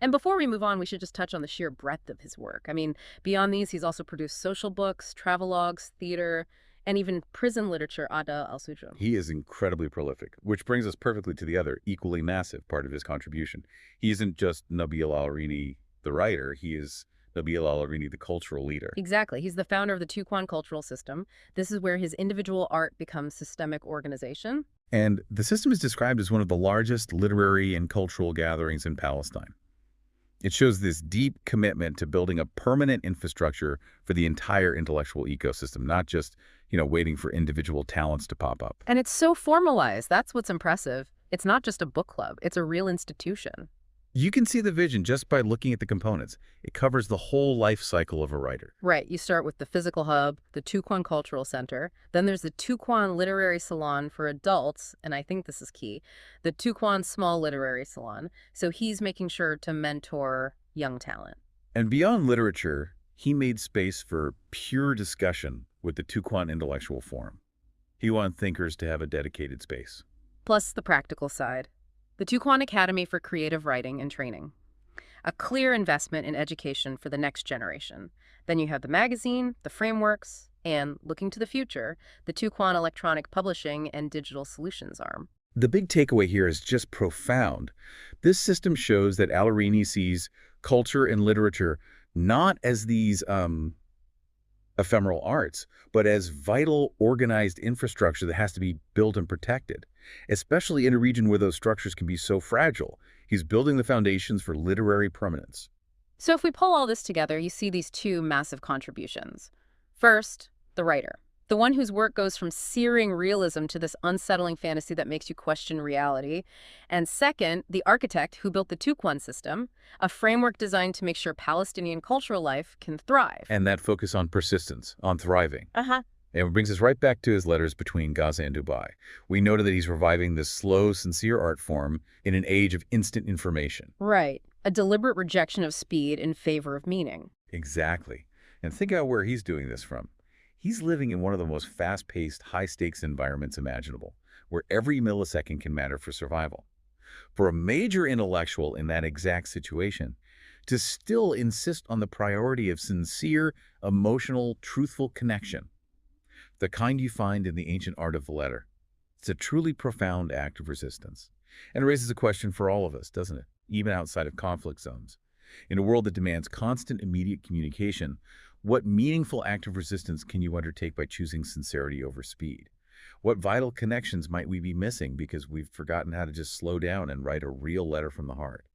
And before we move on, we should just touch on the sheer breadth of his work. I mean, beyond these, he's also produced social books, travelogues, theater, and even prison literature, Ada al-Sujun. He is incredibly prolific, which brings us perfectly to the other, equally massive part of his contribution. He isn't just Nabil Al-Uraini, the writer, he is Nabil Al-Uraini, the cultural leader. Exactly. He's the founder of the Tuquan cultural system. This is where his individual art becomes systemic organization. And the system is described as one of the largest literary and cultural gatherings in Palestine. It shows this deep commitment to building a permanent infrastructure for the entire intellectual ecosystem, not just, waiting for individual talents to pop up. And it's so formalized. That's what's impressive. It's not just a book club. It's a real institution. You can see the vision just by looking at the components. It covers the whole life cycle of a writer. Right. You start with the physical hub, the Tuquan Cultural Center. Then there's the Tuquan Literary Salon for adults, and I think this is key, the Tuquan Small Literary Salon. So he's making sure to mentor young talent. And beyond literature, he made space for pure discussion with the Tuquan Intellectual Forum. He wanted thinkers to have a dedicated space. Plus the practical side. The Tuquan Academy for Creative Writing and Training. A clear investment in education for the next generation. Then you have the magazine, the frameworks, and, looking to the future, the Tuquan Electronic Publishing and Digital Solutions arm. The big takeaway here is just profound. This system shows that Al-Uraini sees culture and literature not as these ephemeral arts, but as vital, organized infrastructure that has to be built and protected, especially in a region where those structures can be so fragile. He's building the foundations for literary permanence. So if we pull all this together, you see these two massive contributions. First, the writer. The one whose work goes from searing realism to this unsettling fantasy that makes you question reality. And second, the architect who built the Tuquan system, a framework designed to make sure Palestinian cultural life can thrive. And that focus on persistence, on thriving. Uh-huh. And it brings us right back to his letters between Gaza and Dubai. We noted that he's reviving this slow, sincere art form in an age of instant information. Right. A deliberate rejection of speed in favor of meaning. Exactly. And think about where he's doing this from. He's living in one of the most fast-paced, high-stakes environments imaginable, where every millisecond can matter for survival. For a major intellectual in that exact situation, to still insist on the priority of sincere, emotional, truthful connection, the kind you find in the ancient art of the letter, it's a truly profound act of resistance. And it raises a question for all of us, doesn't it? Even outside of conflict zones. In a world that demands constant, immediate communication, what meaningful act of resistance can you undertake by choosing sincerity over speed? What vital connections might we be missing because we've forgotten how to just slow down and write a real letter from the heart?